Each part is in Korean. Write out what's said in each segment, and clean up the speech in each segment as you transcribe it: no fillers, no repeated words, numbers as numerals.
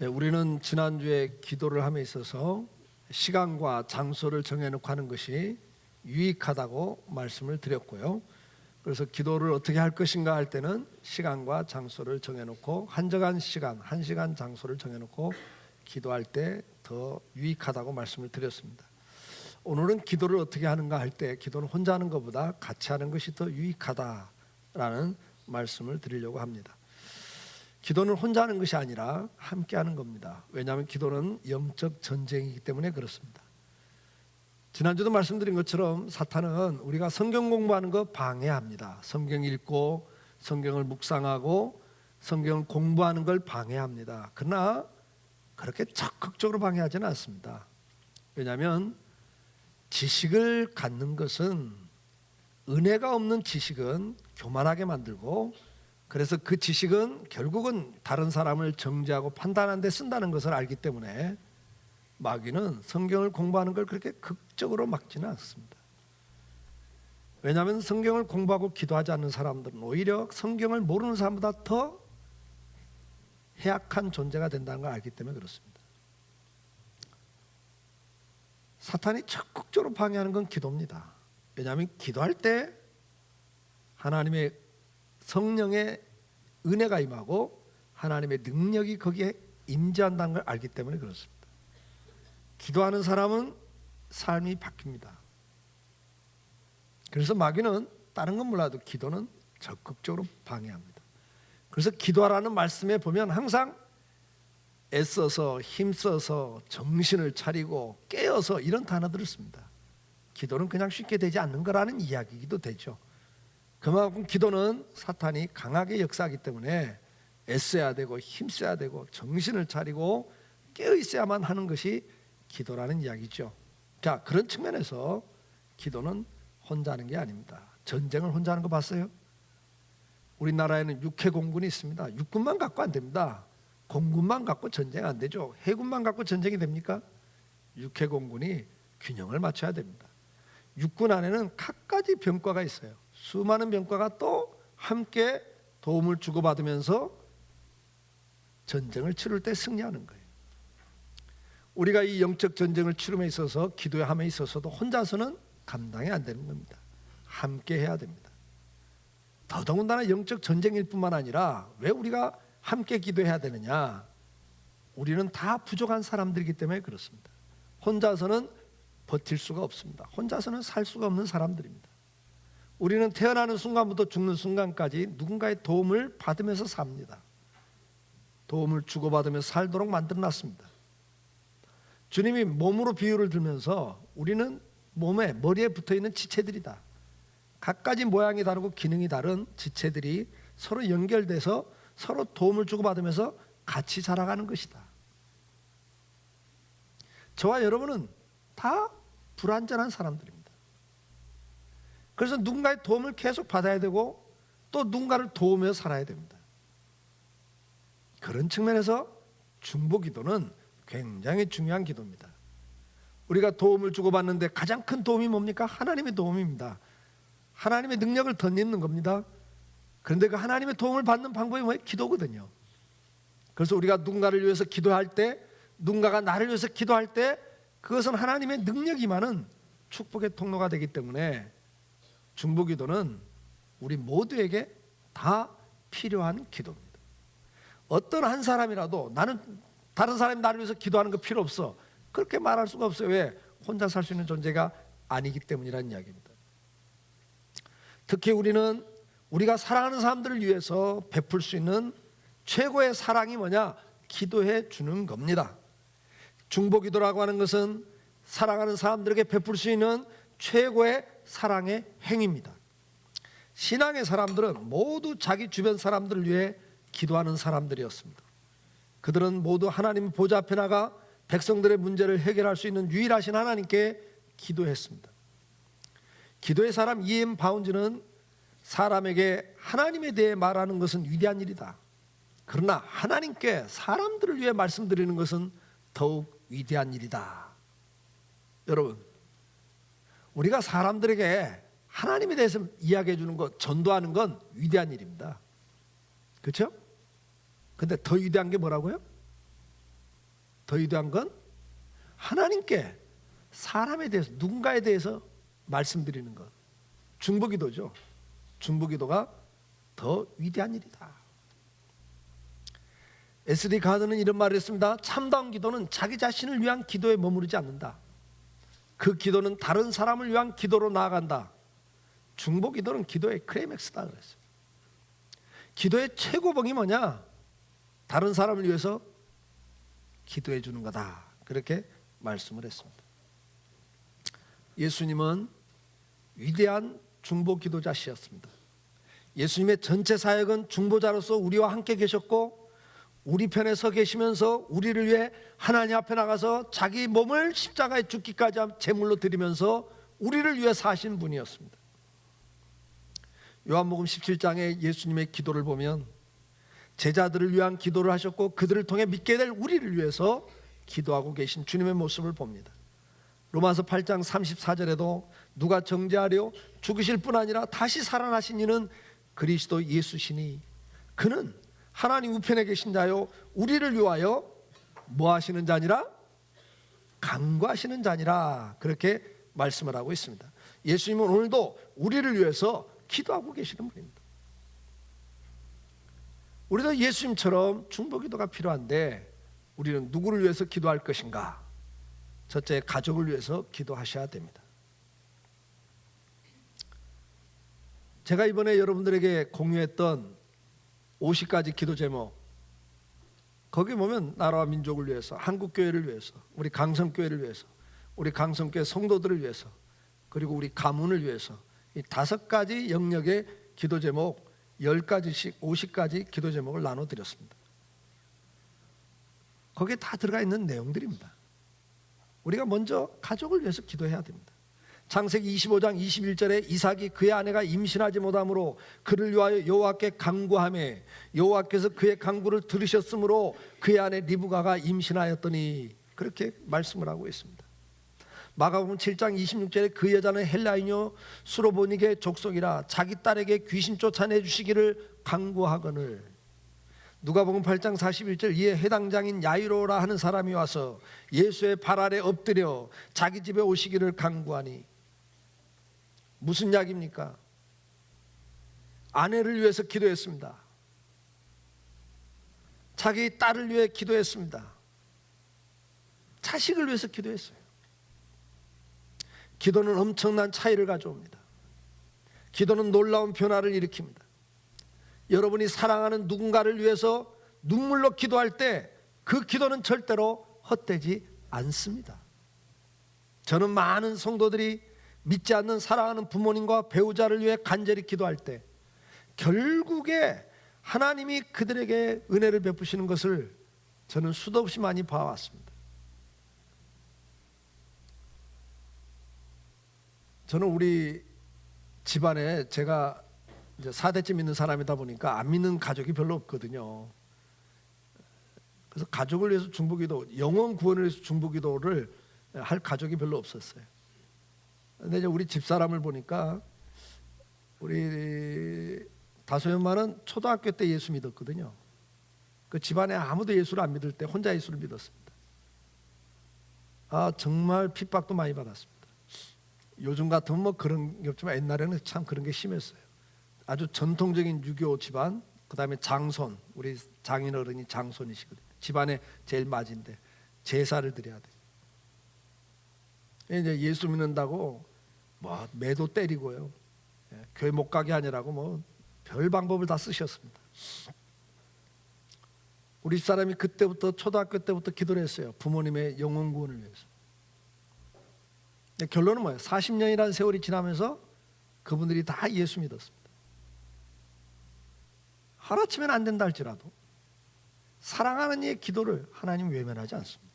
네, 우리는 지난주에 기도를 함에 있어서 시간과 장소를 정해놓고 하는 것이 유익하다고 말씀을 드렸고요. 그래서 기도를 어떻게 할 것인가 할 때는 시간과 장소를 정해놓고 한정한 시간, 1시간 장소를 정해놓고 기도할 때 더 유익하다고 말씀을 드렸습니다. 오늘은 기도를 어떻게 하는가 할 때 기도는 혼자 하는 것보다 같이 하는 것이 더 유익하다라는 말씀을 드리려고 합니다. 기도는 혼자 하는 것이 아니라 함께 하는 겁니다. 왜냐하면 기도는 영적 전쟁이기 때문에 그렇습니다. 지난주도 말씀드린 것처럼 사탄은 우리가 성경 공부하는 거 방해합니다. 성경 읽고 성경을 묵상하고 성경을 공부하는 걸 방해합니다. 그러나 그렇게 적극적으로 방해하지는 않습니다. 왜냐하면 지식을 갖는 것은, 은혜가 없는 지식은 교만하게 만들고, 그래서 그 지식은 결국은 다른 사람을 정죄하고 판단하는 데 쓴다는 것을 알기 때문에 마귀는 성경을 공부하는 걸 그렇게 극적으로 막지는 않습니다. 왜냐하면 성경을 공부하고 기도하지 않는 사람들은 오히려 성경을 모르는 사람보다 더 해악한 존재가 된다는 걸 알기 때문에 그렇습니다. 사탄이 적극적으로 방해하는 건 기도입니다. 왜냐하면 기도할 때 하나님의 성령의 은혜가 임하고 하나님의 능력이 거기에 임재한다는 걸 알기 때문에 그렇습니다. 기도하는 사람은 삶이 바뀝니다. 그래서 마귀는 다른 건 몰라도 기도는 적극적으로 방해합니다. 그래서 기도하라는 말씀에 보면 항상 애써서, 힘써서, 정신을 차리고 깨어서 이런 단어들을 씁니다. 기도는 그냥 쉽게 되지 않는 거라는 이야기이기도 되죠. 그만큼 기도는 사탄이 강하게 역사하기 때문에 애써야 되고 힘써야 되고 정신을 차리고 깨어 있어야만 하는 것이 기도라는 이야기죠. 자, 그런 측면에서 기도는 혼자 하는 게 아닙니다. 전쟁을 혼자 하는 거 봤어요? 우리나라에는 육해공군이 있습니다. 육군만 갖고 안 됩니다. 공군만 갖고 전쟁 안 되죠. 해군만 갖고 전쟁이 됩니까? 육해공군이 균형을 맞춰야 됩니다. 육군 안에는 갖가지 병과가 있어요. 수많은 병과가 또 함께 도움을 주고받으면서 전쟁을 치를 때 승리하는 거예요. 우리가 이 영적 전쟁을 치름에 있어서 기도의 함에 있어서도 혼자서는 감당이 안 되는 겁니다. 함께 해야 됩니다. 더더군다나 영적 전쟁일 뿐만 아니라 왜 우리가 함께 기도해야 되느냐? 우리는 다 부족한 사람들이기 때문에 그렇습니다. 혼자서는 버틸 수가 없습니다. 혼자서는 살 수가 없는 사람들입니다. 우리는 태어나는 순간부터 죽는 순간까지 누군가의 도움을 받으면서 삽니다. 도움을 주고받으면서 살도록 만들어놨습니다. 주님이 몸으로 비유를 들면서 우리는 몸에, 머리에 붙어있는 지체들이다. 갖가지 모양이 다르고 기능이 다른 지체들이 서로 연결돼서 서로 도움을 주고받으면서 같이 자라가는 것이다. 저와 여러분은 다 불완전한 사람들입니다. 그래서 누군가의 도움을 계속 받아야 되고 또 누군가를 도우며 살아야 됩니다. 그런 측면에서 중보기도는 굉장히 중요한 기도입니다. 우리가 도움을 주고받는데 가장 큰 도움이 뭡니까? 하나님의 도움입니다. 하나님의 능력을 덧입는 겁니다. 그런데 그 하나님의 도움을 받는 방법이 뭐예요? 기도거든요. 그래서 우리가 누군가를 위해서 기도할 때, 누군가가 나를 위해서 기도할 때 그것은 하나님의 능력이 많은 축복의 통로가 되기 때문에 중보기도는 우리 모두에게 다 필요한 기도입니다. 어떤 한 사람이라도 나는 다른 사람이 나를 위해서 기도하는 거 필요 없어, 그렇게 말할 수가 없어요. 왜? 혼자 살 수 있는 존재가 아니기 때문이라는 이야기입니다. 특히 우리는 우리가 사랑하는 사람들을 위해서 베풀 수 있는 최고의 사랑이 뭐냐? 기도해 주는 겁니다. 중보기도라고 하는 것은 사랑하는 사람들에게 베풀 수 있는 최고의 사랑의 행위입니다. 신앙의 사람들은 모두 자기 주변 사람들을 위해 기도하는 사람들이었습니다. 그들은 모두 하나님 보좌 앞에 나가 백성들의 문제를 해결할 수 있는 유일하신 하나님께 기도했습니다. 기도의 사람 E.M. 바운즈는 사람에게 하나님에 대해 말하는 것은 위대한 일이다. 그러나 하나님께 사람들을 위해 말씀드리는 것은 더욱 위대한 일이다. 여러분, 우리가 사람들에게 하나님에 대해서 이야기해 주는 것, 전도하는 건 위대한 일입니다. 그렇죠? 근데 더 위대한 게 뭐라고요? 더 위대한 건 하나님께 사람에 대해서, 누군가에 대해서 말씀드리는 것. 중보기도죠. 중보기도가 더 위대한 일이다. 에스리 가드는 이런 말을 했습니다. 참다운 기도는 자기 자신을 위한 기도에 머무르지 않는다. 그 기도는 다른 사람을 위한 기도로 나아간다. 중보기도는 기도의 클라이맥스다 그랬어요. 기도의 최고봉이 뭐냐? 다른 사람을 위해서 기도해 주는 거다. 그렇게 말씀을 했습니다. 예수님은 위대한 중보기도자시였습니다. 예수님의 전체 사역은 중보자로서 우리와 함께 계셨고, 우리 편에 서 계시면서 우리를 위해 하나님 앞에 나가서 자기 몸을 십자가에 죽기까지 제물로 드리면서 우리를 위해 사신 분이었습니다. 요한복음 17장에 예수님의 기도를 보면 제자들을 위한 기도를 하셨고, 그들을 통해 믿게 될 우리를 위해서 기도하고 계신 주님의 모습을 봅니다. 로마서 8장 34절에도 누가 정죄하려 죽으실 뿐 아니라 다시 살아나신 이는 그리스도 예수시니 그는 하나님 우편에 계신 자요 우리를 위하여 뭐 하시는 자니라? 간구하시는 자니라. 그렇게 말씀을 하고 있습니다. 예수님은 오늘도 우리를 위해서 기도하고 계시는 분입니다. 우리도 예수님처럼 중보기도가 필요한데, 우리는 누구를 위해서 기도할 것인가? 첫째, 가족을 위해서 기도하셔야 됩니다. 제가 이번에 여러분들에게 공유했던 50가지 기도 제목, 거기 보면 나라와 민족을 위해서, 한국교회를 위해서, 우리 강성교회를 위해서, 우리 강성교회 성도들을 위해서, 그리고 우리 가문을 위해서, 이 5가지 영역의 기도 제목 10가지씩 50가지 기도 제목을 나눠드렸습니다. 거기에 다 들어가 있는 내용들입니다. 우리가 먼저 가족을 위해서 기도해야 됩니다. 창세기 25장 21절에 이삭이 그의 아내가 임신하지 못함으로 그를 위하여 여호와께 간구하매 여호와께서 그의 간구를 들으셨으므로 그의 아내 리브가가 임신하였더니, 그렇게 말씀을 하고 있습니다. 마가복음 7장 26절에 그 여자는 헬라인요 수로보닉의 족속이라 자기 딸에게 귀신 쫓아내 주시기를 간구하거늘. 누가복음 8장 41절 이에 해당장인 야이로라 하는 사람이 와서 예수의 발 아래 엎드려 자기 집에 오시기를 간구하니. 무슨 이야기입니까? 아내를 위해서 기도했습니다. 자기 딸을 위해 기도했습니다. 자식을 위해서 기도했어요. 기도는 엄청난 차이를 가져옵니다. 기도는 놀라운 변화를 일으킵니다. 여러분이 사랑하는 누군가를 위해서 눈물로 기도할 때 그 기도는 절대로 헛되지 않습니다. 저는 많은 성도들이 믿지 않는 사랑하는 부모님과 배우자를 위해 간절히 기도할 때 결국에 하나님이 그들에게 은혜를 베푸시는 것을 저는 수도 없이 많이 봐왔습니다. 저는 우리 집안에 제가 이제 4대째 믿는 사람이다 보니까 안 믿는 가족이 별로 없거든요. 그래서 가족을 위해서 중보기도, 영혼 구원을 위해서 중보기도를 할 가족이 별로 없었어요. 근데 이제 우리 집사람을 보니까 우리 다소희 엄마는 초등학교 때 예수 믿었거든요. 그 집안에 아무도 예수를 안 믿을 때 혼자 예수를 믿었습니다. 아, 정말 핍박도 많이 받았습니다. 요즘 같으면 뭐 그런 게 없지만 옛날에는 참 그런 게 심했어요. 아주 전통적인 유교 집안, 그 다음에 장손, 우리 장인어른이 장손이시거든요. 집안에 제일 맞인데 제사를 드려야 돼요. 이제 예수 믿는다고 뭐 매도 때리고요, 교회 못 가게 하느라고 뭐 별 방법을 다 쓰셨습니다. 우리 집사람이 그때부터 초등학교 때부터 기도를 했어요. 부모님의 영혼 구원을 위해서. 결론은 뭐예요? 40년이라는 세월이 지나면서 그분들이 다 예수 믿었습니다. 하루아침에는 안 된다 할지라도 사랑하는 이의 기도를 하나님 외면하지 않습니다.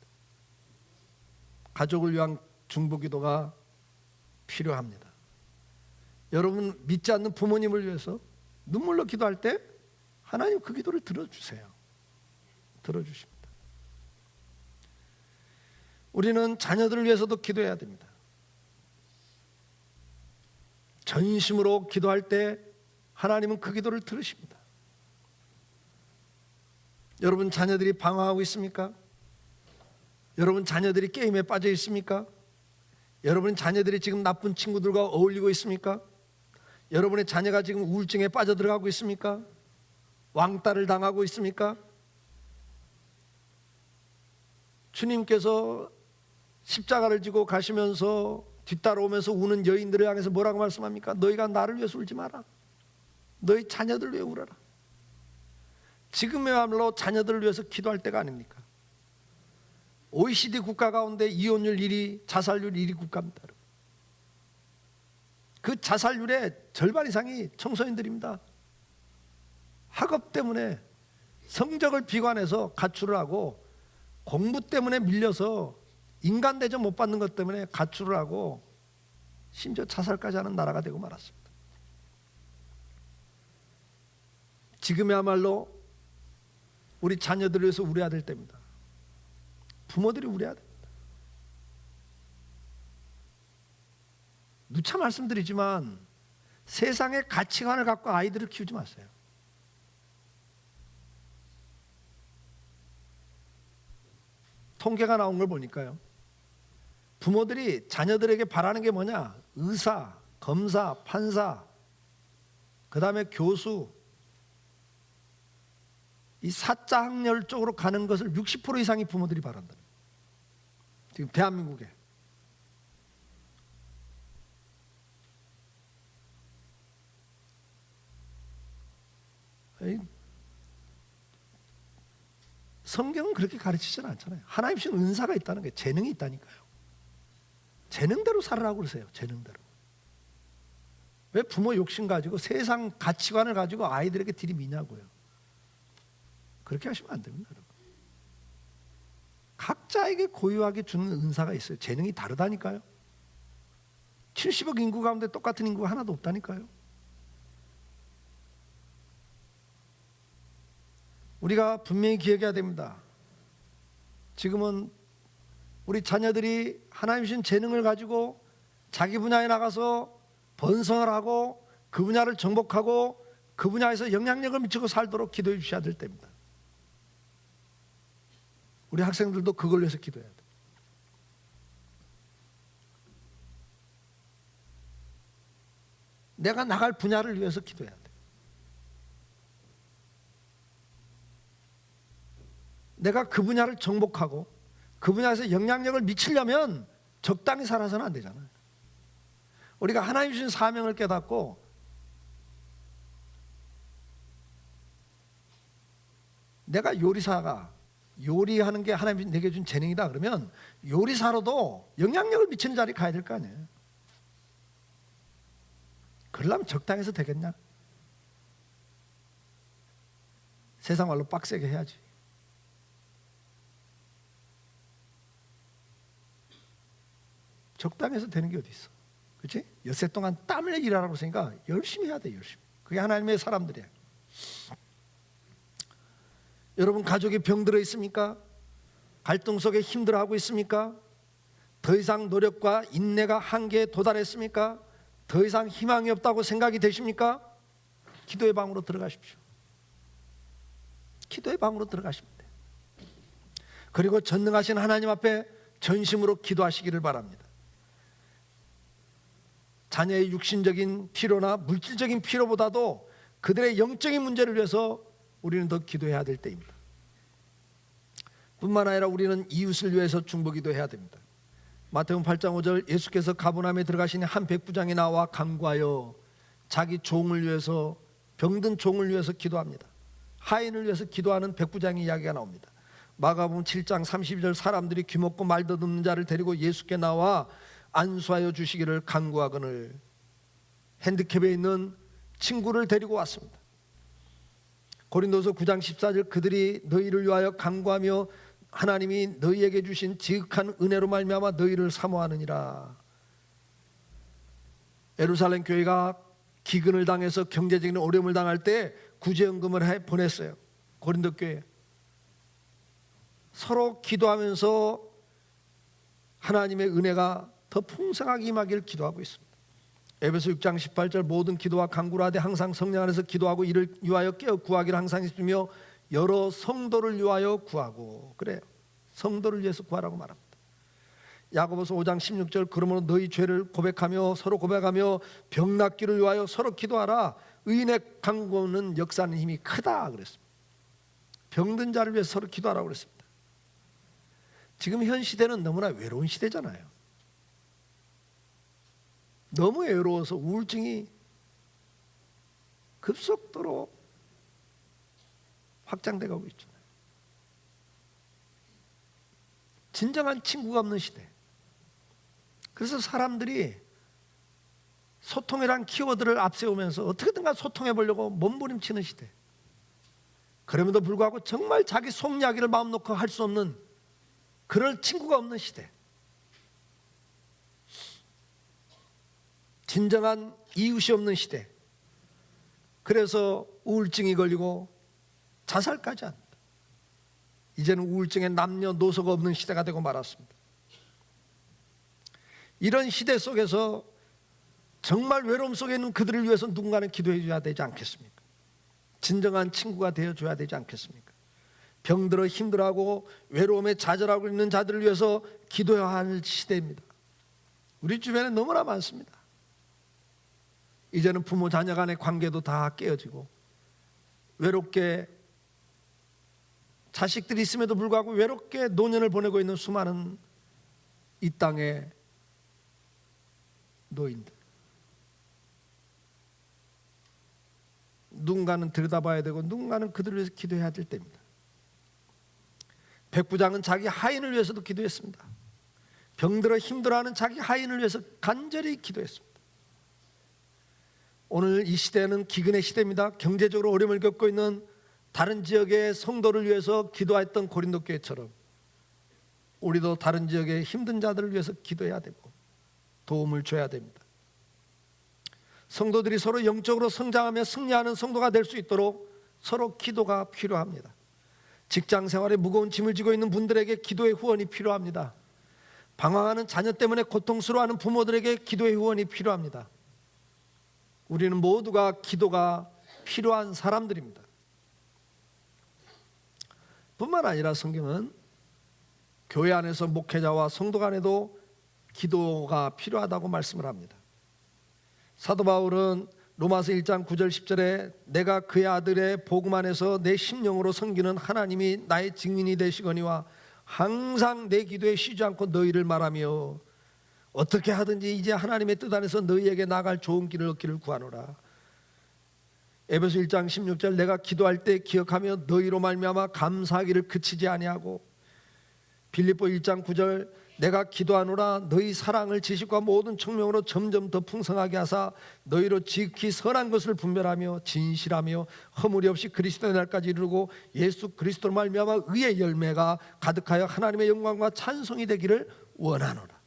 가족을 위한 중보기도가 필요합니다. 여러분 믿지 않는 부모님을 위해서 눈물로 기도할 때 하나님 그 기도를 들어주세요. 들어주십니다. 우리는 자녀들을 위해서도 기도해야 됩니다. 전심으로 기도할 때 하나님은 그 기도를 들으십니다. 여러분 자녀들이 방황하고 있습니까? 여러분 자녀들이 게임에 빠져 있습니까? 여러분 자녀들이 지금 나쁜 친구들과 어울리고 있습니까? 여러분의 자녀가 지금 우울증에 빠져들어가고 있습니까? 왕따를 당하고 있습니까? 주님께서 십자가를 지고 가시면서 뒤따라오면서 우는 여인들을 향해서 뭐라고 말씀합니까? 너희가 나를 위해서 울지 마라. 너희 자녀들 위해 울어라. 지금이야말로 자녀들을 위해서 기도할 때가 아닙니까? OECD 국가 가운데 이혼율 1위, 자살률 1위 국가입니다. 그 자살률의 절반 이상이 청소년들입니다. 학업 때문에 성적을 비관해서 가출을 하고 공부 때문에 밀려서 인간 대접 못 받는 것 때문에 가출을 하고 심지어 자살까지 하는 나라가 되고 말았습니다. 지금이야말로 우리 자녀들을 위해서 우려해야 될 때입니다. 부모들이 우려해야 됩니다. 누차 말씀드리지만 세상의 가치관을 갖고 아이들을 키우지 마세요. 통계가 나온 걸 보니까요, 부모들이 자녀들에게 바라는 게 뭐냐? 의사, 검사, 판사, 그 다음에 교수, 이 사자 학렬 쪽으로 가는 것을 60% 이상의 부모들이 바란다. 지금 대한민국에. 성경은 그렇게 가르치지는 않잖아요. 하나님 주신 은사가 있다는 게 재능이 있다니까요. 재능대로 살아라고 그러세요. 재능대로. 왜 부모 욕심 가지고 세상 가치관을 가지고 아이들에게 들이미냐고요. 그렇게 하시면 안 됩니다, 여러분. 각자에게 고유하게 주는 은사가 있어요. 재능이 다르다니까요. 70억 인구 가운데 똑같은 인구가 하나도 없다니까요. 우리가 분명히 기억해야 됩니다. 지금은 우리 자녀들이 하나님 주신 재능을 가지고 자기 분야에 나가서 번성을 하고 그 분야를 정복하고 그 분야에서 영향력을 미치고 살도록 기도해 주셔야 될 때입니다. 우리 학생들도 그걸 위해서 기도해야 돼요. 내가 나갈 분야를 위해서 기도해야 돼요. 내가 그 분야를 정복하고 그 분야에서 영향력을 미치려면 적당히 살아서는 안 되잖아요. 우리가 하나님 주신 사명을 깨닫고 내가 요리사가 요리하는 게 하나님이 내게 준 재능이다 그러면 요리사로도 영향력을 미치는 자리에 가야 될 거 아니에요. 그러려면 적당해서 되겠냐? 세상 말로 빡세게 해야지. 적당해서 되는 게 어디 있어? 그렇지? 엿새 동안 땀 흘려 일하라고 했으니까 열심히 해야 돼. 열심히. 그게 하나님의 사람들이야. 여러분 가족이 병들어 있습니까? 갈등 속에 힘들어하고 있습니까? 더 이상 노력과 인내가 한계에 도달했습니까? 더 이상 희망이 없다고 생각이 되십니까? 기도의 방으로 들어가십시오. 기도의 방으로 들어가시면 돼요. 그리고 전능하신 하나님 앞에 전심으로 기도하시기를 바랍니다. 자녀의 육신적인 필요나 물질적인 필요보다도 그들의 영적인 문제를 위해서 우리는 더 기도해야 될 때입니다. 뿐만 아니라 우리는 이웃을 위해서 중보기도 해야 됩니다. 마태복음 8장 5절 예수께서 가버나움에 들어가시니 한 백부장이 나와 간구하여 자기 종을 위해서 병든 종을 위해서 기도합니다. 하인을 위해서 기도하는 백부장의 이야기가 나옵니다. 마가복음 7장 32절 사람들이 귀먹고 말 더듬는 자를 데리고 예수께 나와 안수하여 주시기를 간구하거늘 핸디캡에 있는 친구를 데리고 왔습니다. 고린도서 9장 14절 그들이 너희를 위하여 간구하며 하나님이 너희에게 주신 지극한 은혜로 말미암아 너희를 사모하느니라. 예루살렘 교회가 기근을 당해서 경제적인 어려움을 당할 때 구제연금을 보냈어요. 고린도 교회 서로 기도하면서 하나님의 은혜가 더 풍성하게 임하기를 기도하고 있습니다. 에베소 6장 18절 모든 기도와 간구를 하되 항상 성령 안에서 기도하고 이를 위하여 깨어 구하기를 항상 있으며 여러 성도를 위하여 구하고. 그래요. 성도를 위해서 구하라고 말합니다. 야고보서 5장 16절 그러므로 너희 죄를 고백하며 서로 고백하며 병 낫기를 위하여 서로 기도하라. 의인의 간구는 역사하는 힘이 크다 그랬습니다. 병든 자를 위해서 서로 기도하라고 그랬습니다. 지금 현 시대는 너무나 외로운 시대잖아요. 너무 외로워서 우울증이 급속도로 확장돼 가고 있잖아요. 진정한 친구가 없는 시대. 그래서 사람들이 소통이란 키워드를 앞세우면서 어떻게든가 소통해 보려고 몸부림치는 시대. 그럼에도 불구하고 정말 자기 속 이야기를 마음 놓고 할 수 없는 그럴 친구가 없는 시대. 진정한 이웃이 없는 시대. 그래서 우울증이 걸리고 자살까지 합니다. 이제는 우울증에 남녀노소가 없는 시대가 되고 말았습니다. 이런 시대 속에서 정말 외로움 속에 있는 그들을 위해서 누군가는 기도해 줘야 되지 않겠습니까? 진정한 친구가 되어줘야 되지 않겠습니까? 병들어 힘들어하고 외로움에 좌절하고 있는 자들을 위해서 기도해야 할 시대입니다. 우리 주변에 너무나 많습니다. 이제는 부모 자녀 간의 관계도 다 깨어지고 외롭게 자식들이 있음에도 불구하고 외롭게 노년을 보내고 있는 수많은 이 땅의 노인들. 누군가는 들여다봐야 되고 누군가는 그들을 위해서 기도해야 될 때입니다. 백부장은 자기 하인을 위해서도 기도했습니다. 병들어 힘들어하는 자기 하인을 위해서 간절히 기도했습니다. 오늘 이 시대는 기근의 시대입니다. 경제적으로 어려움을 겪고 있는 다른 지역의 성도를 위해서 기도했던 고린도 교회처럼 우리도 다른 지역의 힘든 자들을 위해서 기도해야 되고 도움을 줘야 됩니다. 성도들이 서로 영적으로 성장하며 승리하는 성도가 될 수 있도록 서로 기도가 필요합니다. 직장 생활에 무거운 짐을 지고 있는 분들에게 기도의 후원이 필요합니다. 방황하는 자녀 때문에 고통스러워하는 부모들에게 기도의 후원이 필요합니다. 우리는 모두가 기도가 필요한 사람들입니다. 뿐만 아니라 성경은 교회 안에서 목회자와 성도 간에도 기도가 필요하다고 말씀을 합니다. 사도 바울은 로마서 1장 9절 10절에 내가 그의 아들의 복음 안에서 내 심령으로 섬기는 하나님이 나의 증인이 되시거니와 항상 내 기도에 쉬지 않고 너희를 말하며 어떻게 하든지 이제 하나님의 뜻 안에서 너희에게 나갈 좋은 길을 얻기를 구하노라. 에베소 1장 16절 내가 기도할 때 기억하며 너희로 말미암아 감사하기를 그치지 아니하고 빌립보 1장 9절 내가 기도하노라 너희 사랑을 지식과 모든 청명으로 점점 더 풍성하게 하사 너희로 지극히 선한 것을 분별하며 진실하며 허물이 없이 그리스도의 날까지 이르고 예수 그리스도로 말미암아 의의 열매가 가득하여 하나님의 영광과 찬송이 되기를 원하노라.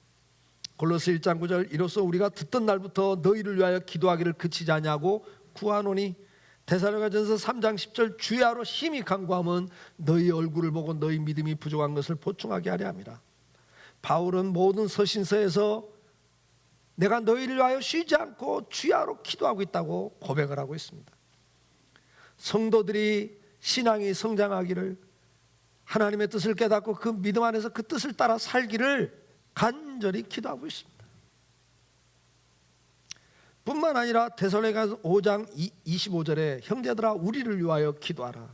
골로새 1장 9절 이로써 우리가 듣던 날부터 너희를 위하여 기도하기를 그치지 아니하고 구하노니 데살로니가전서 3장 10절 주야로 심히 간구함은 너희 얼굴을 보고 너희 믿음이 부족한 것을 보충하게 하려 함이라. 바울은 모든 서신서에서 내가 너희를 위하여 쉬지 않고 주야로 기도하고 있다고 고백을 하고 있습니다. 성도들이 신앙이 성장하기를 하나님의 뜻을 깨닫고 그 믿음 안에서 그 뜻을 따라 살기를 간절히 기도하고 있습니다. 뿐만 아니라 데살로니가서 5장 25절에 형제들아 우리를 위하여 기도하라.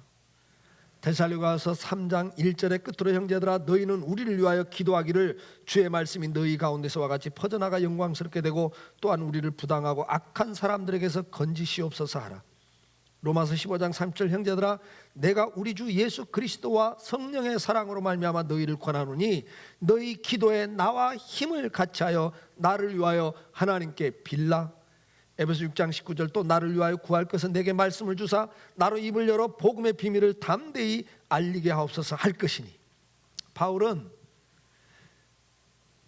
데살로니가서 3장 1절의 끝으로 형제들아 너희는 우리를 위하여 기도하기를 주의 말씀이 너희 가운데서와 같이 퍼져나가 영광스럽게 되고 또한 우리를 부당하고 악한 사람들에게서 건지시옵소서 하라. 로마서 15장 3절 형제들아 내가 우리 주 예수 그리스도와 성령의 사랑으로 말미암아 너희를 권하노니 너희 기도에 나와 힘을 같이하여 나를 위하여 하나님께 빌라. 에베소 6장 19절 또 나를 위하여 구할 것은 내게 말씀을 주사 나로 입을 열어 복음의 비밀을 담대히 알리게 하옵소서 할 것이니. 바울은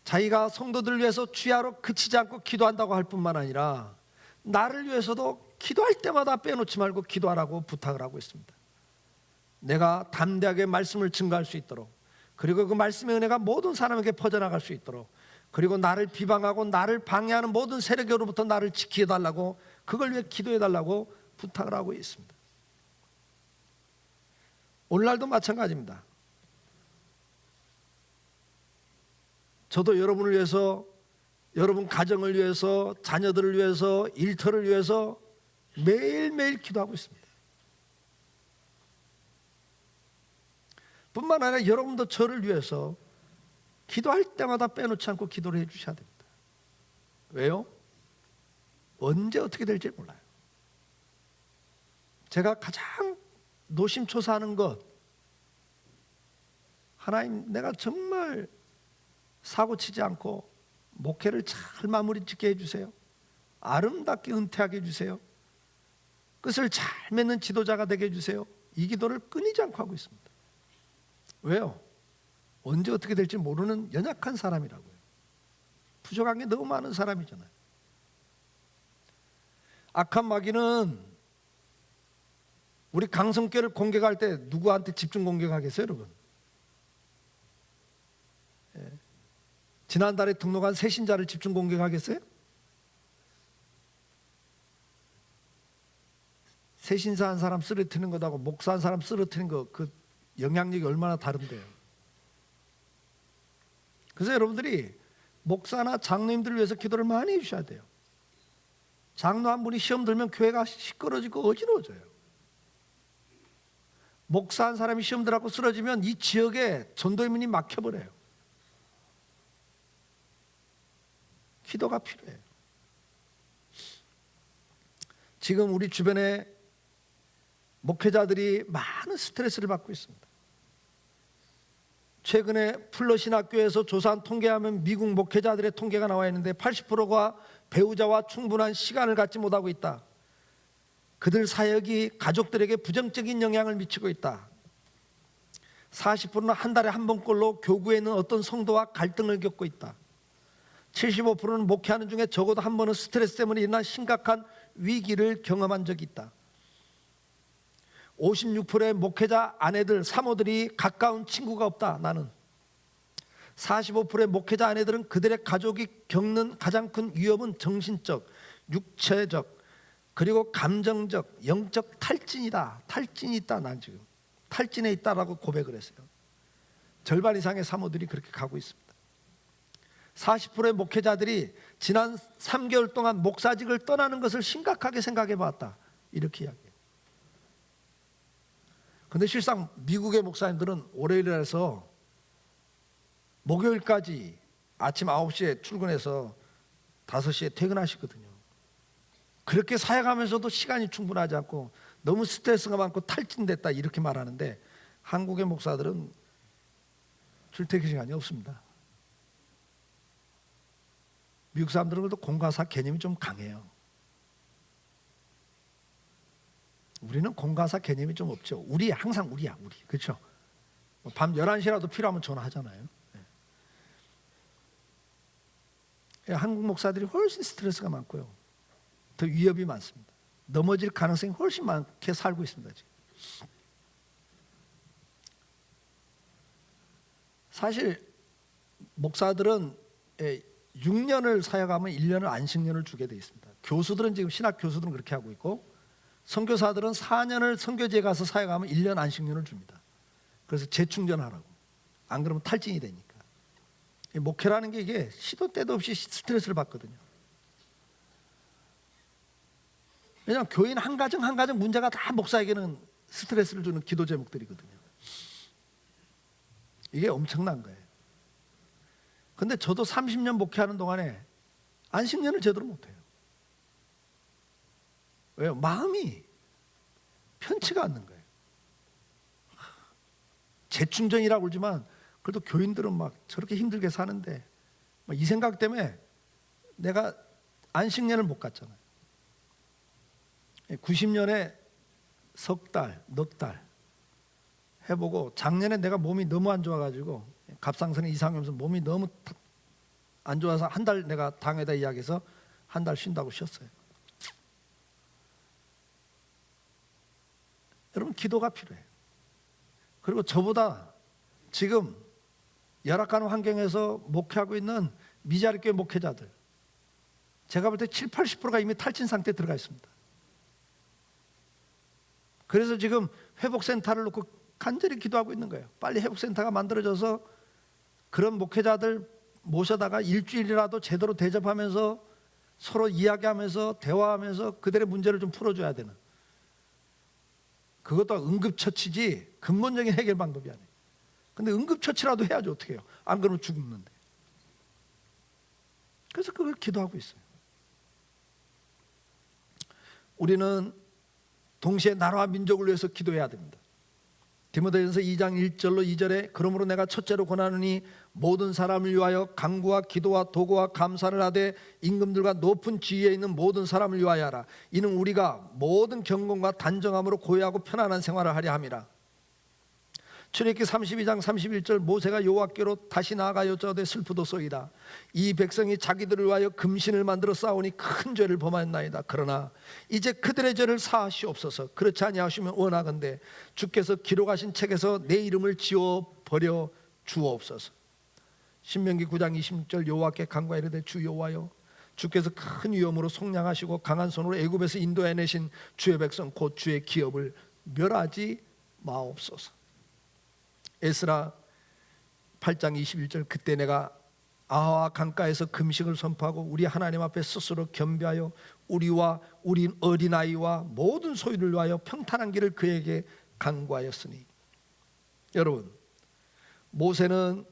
자기가 성도들을 위해서 주야로 그치지 않고 기도한다고 할 뿐만 아니라 나를 위해서도 기도할 때마다 빼놓지 말고 기도하라고 부탁을 하고 있습니다. 내가 담대하게 말씀을 증거할 수 있도록 그리고 그 말씀의 은혜가 모든 사람에게 퍼져나갈 수 있도록 그리고 나를 비방하고 나를 방해하는 모든 세력으로부터 나를 지켜달라고 그걸 위해 기도해달라고 부탁을 하고 있습니다. 오늘날도 마찬가지입니다. 저도 여러분을 위해서, 여러분 가정을 위해서, 자녀들을 위해서, 일터를 위해서 매일매일 기도하고 있습니다. 뿐만 아니라 여러분도 저를 위해서 기도할 때마다 빼놓지 않고 기도를 해주셔야 됩니다. 왜요? 언제 어떻게 될지 몰라요. 제가 가장 노심초사하는 것, 하나님, 내가 정말 사고치지 않고 목회를 잘 마무리 짓게 해주세요. 아름답게 은퇴하게 해주세요. 끝을 잘 맺는 지도자가 되게 해주세요. 이 기도를 끊이지 않고 하고 있습니다. 왜요? 언제 어떻게 될지 모르는 연약한 사람이라고요. 부족한 게 너무 많은 사람이잖아요. 악한 마귀는 우리 강성교를 공격할 때 누구한테 집중 공격하겠어요, 여러분? 지난달에 등록한 새신자를 집중 공격하겠어요? 새신사 한 사람 쓰러뜨리는 것하고 목사 한 사람 쓰러뜨리는 거, 그 영향력이 얼마나 다른데요. 그래서 여러분들이 목사나 장로님들을 위해서 기도를 많이 해주셔야 돼요. 장로 한 분이 시험 들면 교회가 시끄러지고 어지러워져요. 목사 한 사람이 시험 들어갖고 쓰러지면 이 지역에 전도의 문이 막혀버려요. 기도가 필요해요. 지금 우리 주변에 목회자들이 많은 스트레스를 받고 있습니다. 최근에 플러신학교에서 조사한 통계하면 미국 목회자들의 통계가 나와 있는데 80%가 배우자와 충분한 시간을 갖지 못하고 있다. 그들 사역이 가족들에게 부정적인 영향을 미치고 있다. 40%는 한 달에 한 번꼴로 교구에 있는 어떤 성도와 갈등을 겪고 있다. 75%는 목회하는 중에 적어도 한 번은 스트레스 때문에 일어난 심각한 위기를 경험한 적이 있다. 56%의 목회자 아내들, 사모들이 가까운 친구가 없다. 나는 45%의 목회자 아내들은 그들의 가족이 겪는 가장 큰 위협은 정신적, 육체적, 그리고 감정적, 영적 탈진이다. 탈진이 있다. 난 지금 탈진에 있다라고 고백을 했어요. 절반 이상의 사모들이 그렇게 가고 있습니다. 40%의 목회자들이 지난 3개월 동안 목사직을 떠나는 것을 심각하게 생각해 봤다. 이렇게 이야기해요. 그런데 실상 미국의 목사님들은 월요일에서 목요일까지 아침 9시에 출근해서 5시에 퇴근하시거든요. 그렇게 사역하면서도 시간이 충분하지 않고 너무 스트레스가 많고 탈진됐다 이렇게 말하는데 한국의 목사들은 출퇴근 시간이 없습니다. 미국 사람들은 그래도 공과사 개념이 좀 강해요. 우리는 공과사 개념이 좀 없죠. 우리 항상 우리야, 우리. 그렇죠? 밤 11시라도 필요하면 전화하잖아요. 한국 목사들이 훨씬 스트레스가 많고요. 더 위협이 많습니다. 넘어질 가능성이 훨씬 많게 살고 있습니다. 지금. 사실 목사들은 6년을 사역하면 1년을 안식년을 주게 되어 있습니다. 교수들은 지금 신학 교수들은 그렇게 하고 있고 선교사들은 4년을 선교지에 가서 사역하면 1년 안식년을 줍니다. 그래서 재충전하라고. 안 그러면 탈진이 되니까. 목회라는 게 이게 시도 때도 없이 스트레스를 받거든요. 왜냐하면 교인 한 가정 한 가정 문제가 다 목사에게는 스트레스를 주는 기도 제목들이거든요. 이게 엄청난 거예요. 근데 저도 30년 목회하는 동안에 안식년을 제대로 못해요. 왜요? 마음이 편치가 않는 거예요. 재충전이라고 그러지만 그래도 교인들은 막 저렇게 힘들게 사는데 이 생각 때문에 내가 안식년을 못 갔잖아요. 90년에 석 달, 넉 달 해보고 작년에 내가 몸이 너무 안 좋아가지고 갑상선에 이상이 오면서 몸이 너무 안 좋아서 한 달 내가 당에다 이야기해서 한 달 쉰다고 쉬었어요. 여러분 기도가 필요해요. 그리고 저보다 지금 열악한 환경에서 목회하고 있는 미자립교회 목회자들 제가 볼 때 7, 80%가 이미 탈진 상태에 들어가 있습니다. 그래서 지금 회복센터를 놓고 간절히 기도하고 있는 거예요. 빨리 회복센터가 만들어져서 그런 목회자들 모셔다가 일주일이라도 제대로 대접하면서 서로 이야기하면서 대화하면서 그들의 문제를 좀 풀어줘야 되는, 그것도 응급처치지 근본적인 해결 방법이 아니에요. 근데 응급처치라도 해야지 어떻게 해요? 안 그러면 죽는데. 그래서 그걸 기도하고 있어요. 우리는 동시에 나라와 민족을 위해서 기도해야 됩니다. 디모데전서 2장 1절로 2절에 그러므로 내가 첫째로 권하노니 모든 사람을 위하여 간구와 기도와 도구와 감사를 하되 임금들과 높은 지위에 있는 모든 사람을 위하여 하라. 이는 우리가 모든 경건과 단정함으로 고요하고 편안한 생활을 하려 함이라. 출애굽기 32장 31절 모세가 여호와께로 다시 나아가 여짜오되 슬프도소이다. 이 백성이 자기들을 위하여 금신을 만들어 쌓으니 큰 죄를 범하였나이다. 그러나 이제 그들의 죄를 사하시옵소서. 그렇지 아니하시면 원하건대 주께서 기록하신 책에서 내 이름을 지워버려 주옵소서. 신명기 9장 26절 여호와께 간구하여 이르되 주 여호와여 주께서 큰 위엄으로 속량하시고 강한 손으로 애굽에서 인도해내신 주의 백성 곧 주의 기업을 멸하지 마옵소서. 에스라 8장 21절 그때 내가 아와 강가에서 금식을 선포하고 우리 하나님 앞에 스스로 겸비하여 우리와 우리 어린아이와 모든 소유를 위하여 평탄한 길을 그에게 간구하였으니. 여러분, 모세는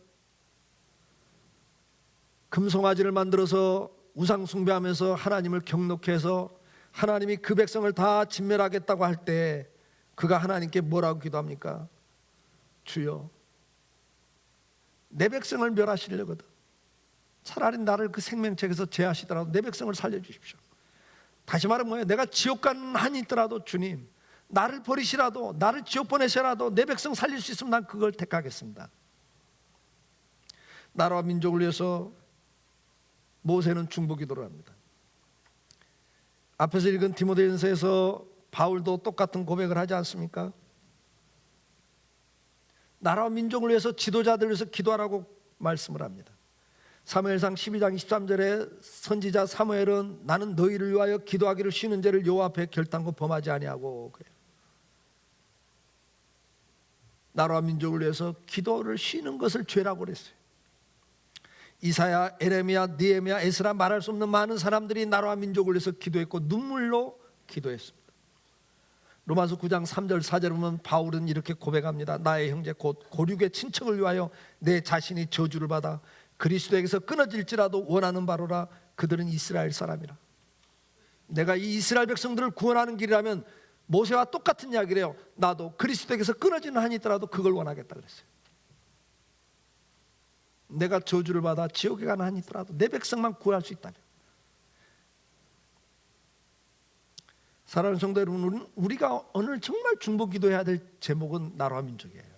금송아지를 만들어서 우상 숭배하면서 하나님을 경노케 해서 하나님이 그 백성을 다 진멸하겠다고 할 때 그가 하나님께 뭐라고 기도합니까? 주여, 내 백성을 멸하시려거든 차라리 나를 그 생명책에서 제하시더라도 내 백성을 살려주십시오. 다시 말하면 뭐예요? 내가 지옥 가는 한이 있더라도 주님, 나를 버리시라도, 나를 지옥 보내시라도 내 백성 살릴 수 있으면 난 그걸 택하겠습니다. 나라와 민족을 위해서 모세는 중보기도를 합니다. 앞에서 읽은 디모데전서에서 바울도 똑같은 고백을 하지 않습니까? 나라와 민족을 위해서 지도자들을 위해서 기도하라고 말씀을 합니다. 사무엘상 12장 23절에 선지자 사무엘은 나는 너희를 위하여 기도하기를 쉬는 죄를 여호와 앞에 결단코 범하지 아니하고 그래요. 나라와 민족을 위해서 기도를 쉬는 것을 죄라고 그랬어요. 이사야, 에레미야, 느헤미야, 에스라 말할 수 없는 많은 사람들이 나라와 민족을 위해서 기도했고 눈물로 기도했습니다. 로마서 9장 3절 4절 보면 바울은 이렇게 고백합니다. 나의 형제 곧 고륙의 친척을 위하여 내 자신이 저주를 받아 그리스도에게서 끊어질지라도 원하는 바로라. 그들은 이스라엘 사람이라. 내가 이 이스라엘 백성들을 구원하는 길이라면 모세와 똑같은 이야기를 해요. 나도 그리스도에게서 끊어지는 한이 있더라도 그걸 원하겠다 그랬어요. 내가 저주를 받아 지옥에 가는 한이 있더라도 내 백성만 구할 수 있다면. 사랑하는 성도 여러분, 우리가 오늘 정말 중보 기도해야 될 제목은 나라와 민족이에요.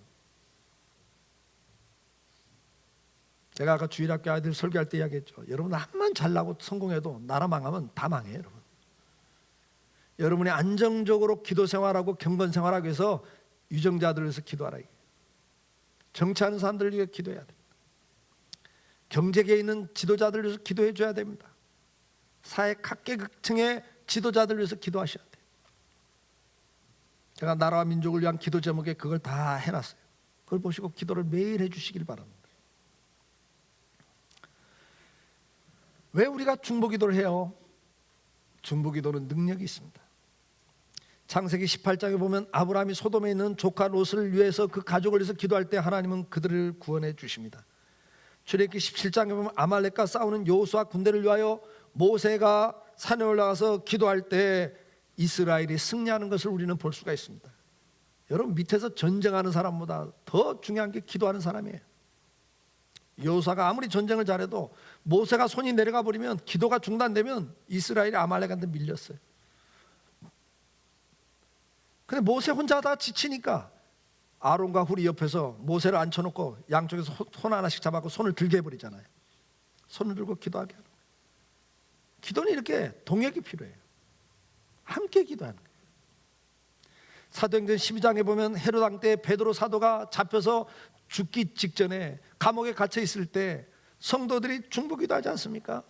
제가 아까 주일학교 아이들 설교할 때 이야기했죠. 여러분 암만 잘나고 성공해도 나라 망하면 다 망해요. 여러분, 여러분이 안정적으로 기도 생활하고 경건 생활하기 위해서 유정자들을 위해서 기도하라. 정치하는 사람들을 위해 기도해야 됩니다. 경제계에 있는 지도자들을 위해서 기도해 줘야 됩니다. 사회 각계각층의 지도자들을 위해서 기도하셔야 돼요. 제가 나라와 민족을 위한 기도 제목에 그걸 다 해놨어요. 그걸 보시고 기도를 매일 해주시길 바랍니다. 왜 우리가 중보기도를 해요? 중보기도는 능력이 있습니다. 창세기 18장에 보면 아브라함이 소돔에 있는 조카 롯을 위해서 그 가족을 위해서 기도할 때 하나님은 그들을 구원해 주십니다. 출애굽기 17장에 보면 아말렉과 싸우는 여호수아 군대를 위하여 모세가 산에 올라가서 기도할 때 이스라엘이 승리하는 것을 우리는 볼 수가 있습니다. 여러분, 밑에서 전쟁하는 사람보다 더 중요한 게 기도하는 사람이에요. 여호수아가 아무리 전쟁을 잘해도 모세가 손이 내려가 버리면, 기도가 중단되면 이스라엘이 아말렉한테 밀렸어요. 근데 모세 혼자 하다가 지치니까 아론과 훌이 옆에서 모세를 앉혀놓고 양쪽에서 손 하나씩 잡아서 손을 들게 해버리잖아요. 손을 들고 기도하게 하는 거예요. 기도는 이렇게 동역이 필요해요. 함께 기도하는 거예요. 사도행전 12장에 보면 헤롯 왕 때 베드로 사도가 잡혀서 죽기 직전에 감옥에 갇혀 있을 때 성도들이 중보 기도하지 않습니까?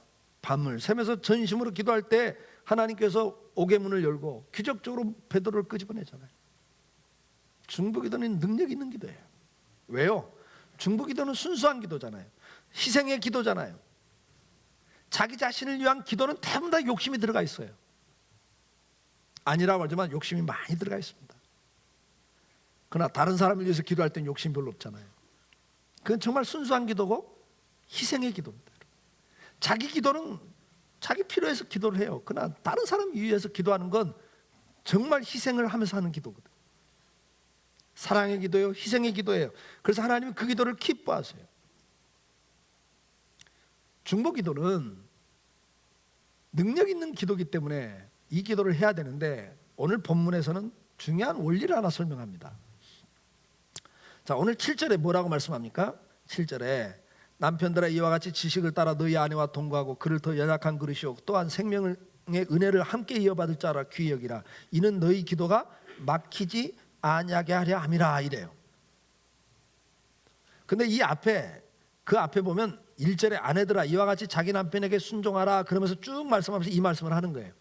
밤을 새면서 전심으로 기도할 때 하나님께서 옥의 문을 열고 기적적으로 베드로를 끄집어내잖아요. 중보 기도는 능력 있는 기도예요. 왜요? 중보 기도는 순수한 기도잖아요. 희생의 기도잖아요. 자기 자신을 위한 기도는 대부분 다 욕심이 들어가 있어요. 아니라고 하지만 욕심이 많이 들어가 있습니다. 그러나 다른 사람을 위해서 기도할 땐 욕심이 별로 없잖아요. 그건 정말 순수한 기도고 희생의 기도입니다. 자기 기도는 자기 필요해서 기도를 해요. 그러나 다른 사람 위해서 기도하는 건 정말 희생을 하면서 하는 기도거든요. 사랑의 기도예요, 희생의 기도예요. 그래서 하나님은 그 기도를 기뻐하세요. 중보 기도는 능력 있는 기도이기 때문에 이 기도를 해야 되는데, 오늘 본문에서는 중요한 원리를 하나 설명합니다. 자, 오늘 7절에 뭐라고 말씀합니까? 7절에 남편들아 이와 같이 지식을 따라 너희 아내와 동거하고 그를 더 연약한 그릇이요 또한 생명의 은혜를 함께 이어받을 자라 귀히 여기라. 이는 너희 기도가 막히지 아니하게 하려 함이라 이래요. 근데 이 앞에, 그 앞에 보면 1절에 아내들아 이와 같이 자기 남편에게 순종하라 그러면서 쭉 말씀하면서 이 말씀을 하는 거예요.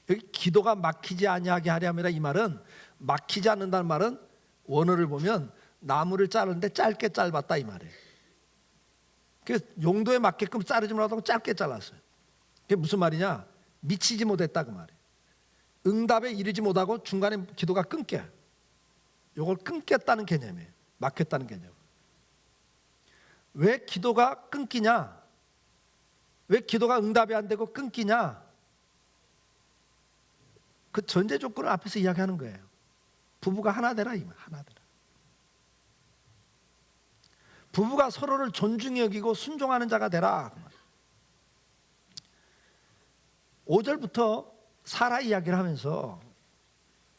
여기 기도가 막히지 아니하게 하려 함이라, 이 말은, 막히지 않는다는 말은 원어를 보면 나무를 자르는데 짧게 짧았다 이 말이에요. 그래서 용도에 맞게끔 자르지 못하고 짧게 잘랐어요. 그게 무슨 말이냐? 미치지 못했다 그 말이에요. 응답에 이르지 못하고 중간에 기도가 끊겨요. 이걸 끊겼다는 개념이에요. 막혔다는 개념. 왜 기도가 끊기냐? 왜 기도가 응답이 안 되고 끊기냐? 그 전제 조건을 앞에서 이야기하는 거예요. 부부가 하나 되라 이 말, 하나 되라. 부부가 서로를 존중히 여기고 순종하는 자가 되라. 5절부터 사라 이야기를 하면서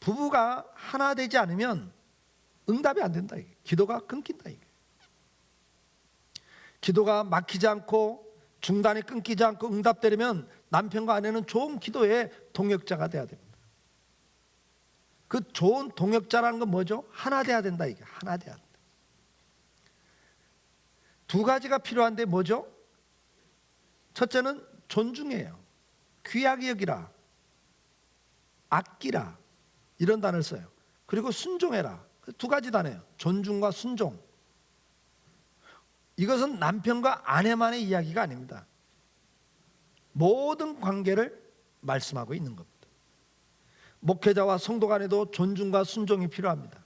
부부가 하나 되지 않으면 응답이 안 된다 이게. 기도가 끊긴다 이게. 기도가 막히지 않고 중단이 끊기지 않고 응답되려면 남편과 아내는 좋은 기도의 동역자가 돼야 됩니다. 그 좋은 동역자라는 건 뭐죠? 하나 돼야 된다 이게. 하나 돼야 된다. 두 가지가 필요한데 뭐죠? 첫째는 존중해요. 귀하게 여기라, 아끼라, 이런 단어를 써요. 그리고 순종해라. 두 가지 단어예요. 존중과 순종. 이것은 남편과 아내만의 이야기가 아닙니다. 모든 관계를 말씀하고 있는 겁니다. 목회자와 성도 간에도 존중과 순종이 필요합니다.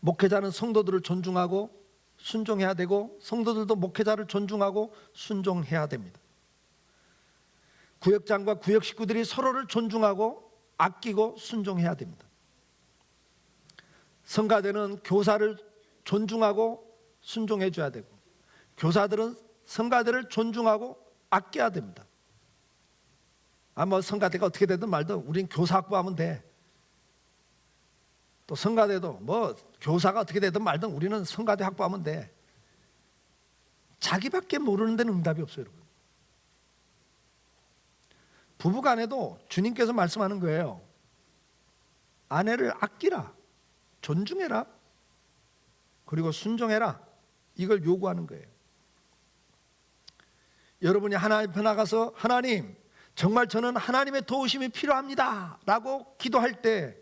목회자는 성도들을 존중하고 순종해야 되고, 성도들도 목회자를 존중하고 순종해야 됩니다. 구역장과 구역 식구들이 서로를 존중하고 아끼고 순종해야 됩니다. 성가대는 교사를 존중하고 순종해 줘야 되고, 교사들은 성가대를 존중하고 아껴야 됩니다. 뭐 성가대가 어떻게 되든 말든 우린 교사 확보하면 돼. 또 성가대도 뭐 교사가 어떻게 되든 말든 우리는 성가대 확보하면 돼. 자기밖에 모르는 데는 응답이 없어요, 여러분. 부부간에도 주님께서 말씀하는 거예요. 아내를 아끼라, 존중해라, 그리고 순종해라, 이걸 요구하는 거예요. 여러분이 하나님 앞에 나가서 하나님, 정말 저는 하나님의 도우심이 필요합니다 라고 기도할 때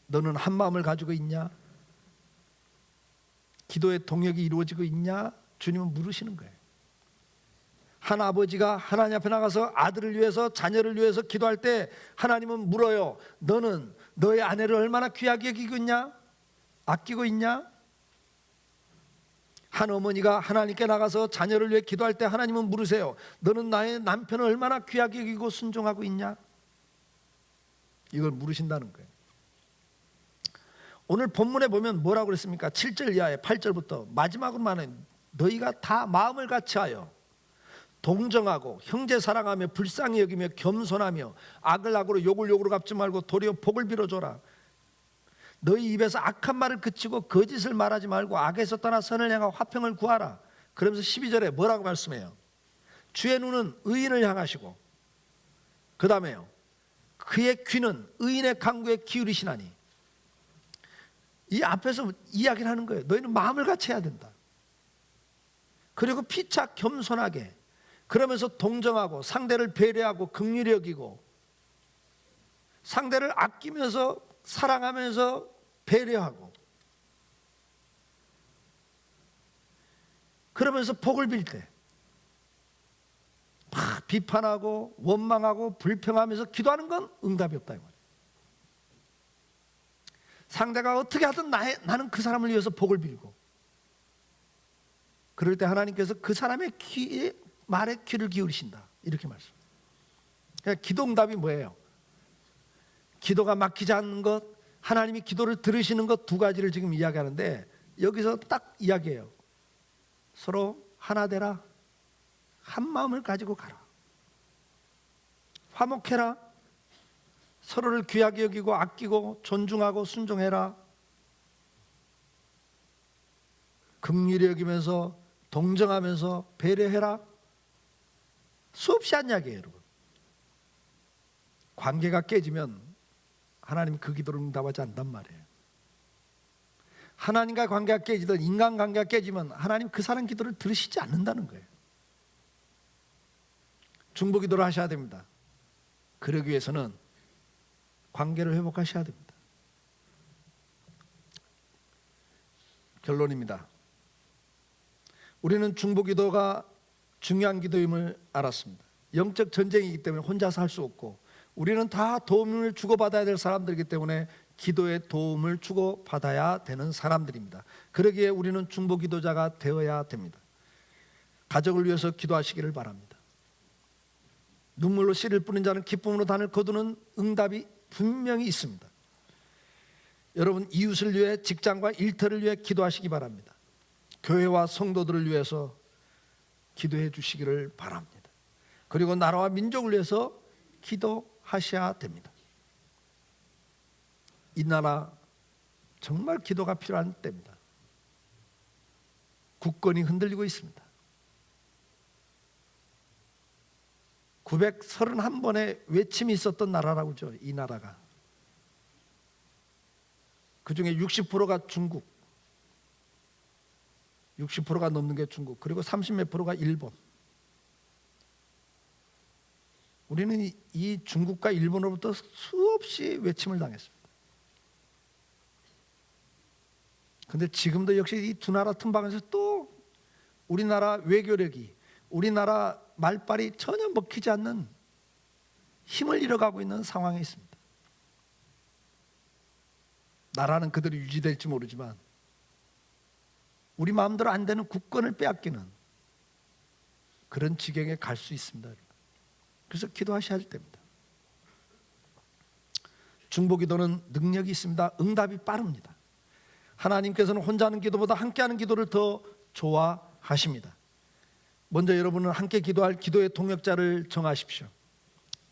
너는 한 마음을 가지고 있냐? 기도의 동역이 이루어지고 있냐? 주님은 물으시는 거예요. 한 아버지가 하나님 앞에 나가서 아들을 위해서, 자녀를 위해서 기도할 때 하나님은 물어요. 너는 너의 아내를 얼마나 귀하게 여기고 있냐? 아끼고 있냐? 한 어머니가 하나님께 나가서 자녀를 위해 기도할 때 하나님은 물으세요. 너는 나의 남편을 얼마나 귀하게 여기고 순종하고 있냐? 이걸 물으신다는 거예요. 오늘 본문에 보면 뭐라고 그랬습니까? 7절 이하에 8절부터 마지막으로 말하는, 너희가 다 마음을 같이하여 동정하고 형제 사랑하며 불쌍히 여기며 겸손하며 악을 악으로 욕을 욕으로 갚지 말고 도리어 복을 빌어줘라. 너희 입에서 악한 말을 그치고 거짓을 말하지 말고 악에서 떠나 선을 향하고 화평을 구하라. 그러면서 12절에 뭐라고 말씀해요? 주의 눈은 의인을 향하시고, 그 다음에요, 그의 귀는 의인의 간구에 기울이시나니. 이 앞에서 이야기를 하는 거예요. 너희는 마음을 같이 해야 된다. 그리고 피차 겸손하게, 그러면서 동정하고 상대를 배려하고 긍휼히 여기고 상대를 아끼면서 사랑하면서 배려하고, 그러면서 복을 빌 때 막 비판하고 원망하고 불평하면서 기도하는 건 응답이 없다 이 말이에요. 상대가 어떻게 하든 나는 그 사람을 위해서 복을 빌고, 그럴 때 하나님께서 그 사람의 말에 귀를 기울이신다 이렇게 말씀합니다. 그러니까 기도 응답이 뭐예요? 기도가 막히지 않는 것, 하나님이 기도를 들으시는 것 두 가지를 지금 이야기하는데, 여기서 딱 이야기해요. 서로 하나 되라. 한 마음을 가지고 가라. 화목해라. 서로를 귀하게 여기고 아끼고 존중하고 순종해라. 긍휼히 여기면서 동정하면서 배려해라. 수없이 한 이야기예요, 여러분. 관계가 깨지면 하나님 그 기도를 응답하지 않단 말이에요. 하나님과 관계가 깨지든 인간관계가 깨지면 하나님 그 사람 기도를 들으시지 않는다는 거예요. 중보기도를 하셔야 됩니다. 그러기 위해서는 관계를 회복하셔야 됩니다. 결론입니다. 우리는 중보기도가 중요한 기도임을 알았습니다. 영적 전쟁이기 때문에 혼자서 할 수 없고, 우리는 다 도움을 주고받아야 될 사람들이기 때문에 기도의 도움을 주고받아야 되는 사람들입니다. 그러기에 우리는 중보기도자가 되어야 됩니다. 가족을 위해서 기도하시기를 바랍니다. 눈물로 씨를 뿌린 자는 기쁨으로 단을 거두는 응답이 분명히 있습니다. 여러분, 이웃을 위해, 직장과 일터를 위해 기도하시기 바랍니다. 교회와 성도들을 위해서 기도해 주시기를 바랍니다. 그리고 나라와 민족을 위해서 기도하셔야 됩니다. 이 나라 정말 기도가 필요한 때입니다. 국권이 흔들리고 있습니다. 931번의 외침이 있었던 나라라고죠. 이 나라가. 그 중에 60%가 중국, 60%가 넘는 게 중국, 그리고 30몇 %가 일본. 우리는 이 중국과 일본으로부터 수없이 외침을 당했습니다. 그런데 지금도 역시 이 두 나라 틈방에서 또 우리나라 외교력이, 우리나라 말빨이 전혀 먹히지 않는 힘을 잃어가고 있는 상황에 있습니다. 나라는 그대로 유지될지 모르지만 우리 마음대로 안 되는 국권을 빼앗기는 그런 지경에 갈 수 있습니다. 그래서 기도하셔야 할 때입니다. 중보기도는 능력이 있습니다. 응답이 빠릅니다. 하나님께서는 혼자 하는 기도보다 함께하는 기도를 더 좋아하십니다. 먼저 여러분은 함께 기도할 기도의 동역자를 정하십시오.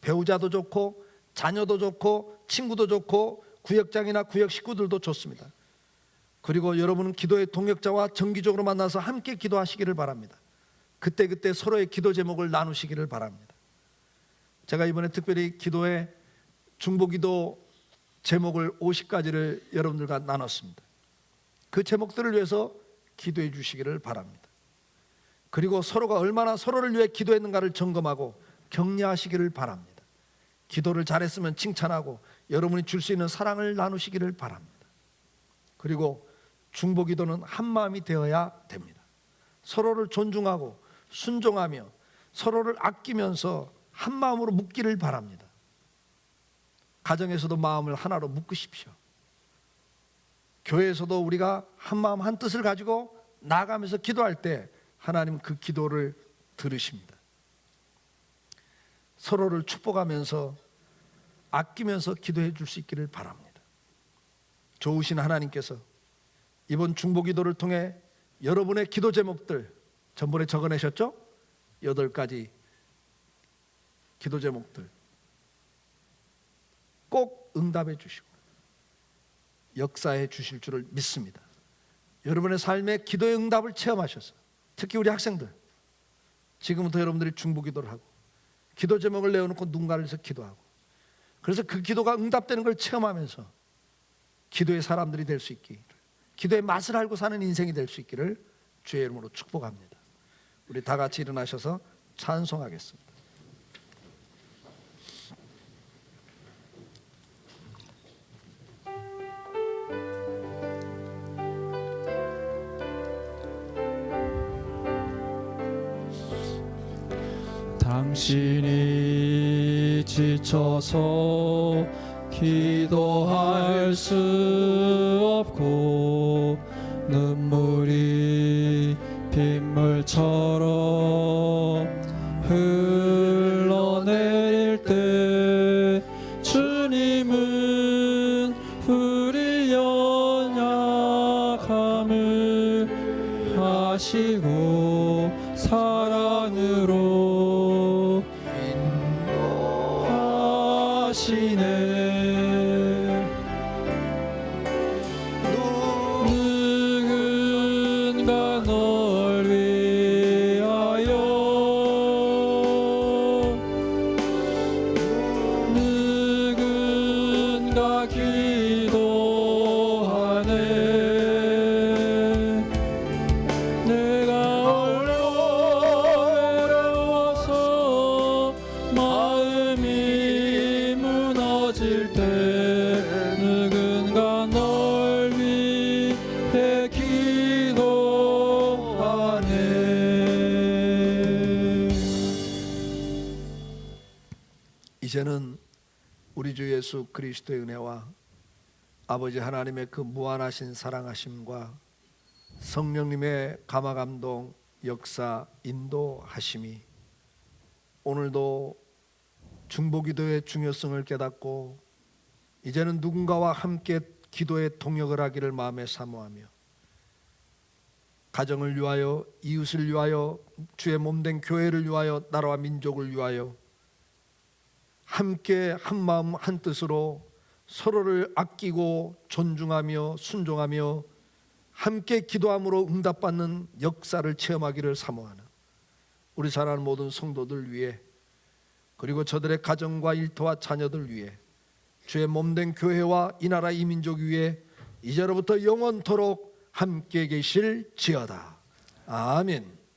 배우자도 좋고 자녀도 좋고 친구도 좋고 구역장이나 구역 식구들도 좋습니다. 그리고 여러분은 기도의 동역자와 정기적으로 만나서 함께 기도하시기를 바랍니다. 그때그때 서로의 기도 제목을 나누시기를 바랍니다. 제가 이번에 특별히 기도의 중보기도 제목을 50가지를 여러분들과 나눴습니다. 그 제목들을 위해서 기도해 주시기를 바랍니다. 그리고 서로가 얼마나 서로를 위해 기도했는가를 점검하고 격려하시기를 바랍니다. 기도를 잘했으면 칭찬하고 여러분이 줄 수 있는 사랑을 나누시기를 바랍니다. 그리고 중보기도는 한 마음이 되어야 됩니다. 서로를 존중하고 순종하며 서로를 아끼면서 한 마음으로 묶기를 바랍니다. 가정에서도 마음을 하나로 묶으십시오. 교회에서도 우리가 한 마음 한 뜻을 가지고 나아가면서 기도할 때 하나님 그 기도를 들으십니다. 서로를 축복하면서 아끼면서 기도해 줄 수 있기를 바랍니다. 좋으신 하나님께서 이번 중보기도를 통해 여러분의 기도 제목들 전번에 적어내셨죠? 8가지 기도 제목들 꼭 응답해 주시고 역사해 주실 줄을 믿습니다. 여러분의 삶의 기도의 응답을 체험하셔서 특히 우리 학생들 지금부터 여러분들이 중보기도를 하고 기도 제목을 내어놓고 누군가를 위해서 기도하고 그래서 그 기도가 응답되는 걸 체험하면서 기도의 사람들이 될 수 있기를, 기도의 맛을 알고 사는 인생이 될 수 있기를 주의 이름으로 축복합니다. 우리 다 같이 일어나셔서 찬송하겠습니다. 당신이 지쳐서 기도할 수 없고 눈물이 빗물처럼 흘러내릴 때 주님은 우리 연약함을 아시고 사랑으로 인도하시네. 누군가 널 위하여 누군가 기도하네. 내가 외로워서 마음이 무너질 때 누군가 널 위해 기도하네. 이제는 우리 주 예수 그리스도의 은혜와 아버지 하나님의 그 무한하신 사랑하심과 성령님의 감화감동 역사 인도하심이 오늘도 중보기도의 중요성을 깨닫고 이제는 누군가와 함께 기도의 동역을 하기를 마음에 사모하며 가정을 위하여, 이웃을 위하여, 주의 몸된 교회를 위하여, 나라와 민족을 위하여 함께 한마음 한뜻으로 서로를 아끼고 존중하며 순종하며 함께 기도함으로 응답받는 역사를 체험하기를 사모하는 우리 사랑하는 모든 성도들 위해, 그리고 저들의 가정과 일터와 자녀들 위해, 주의 몸된 교회와 이 나라 이 민족 위에 이제로부터 영원토록 함께 계실지어다. 아멘.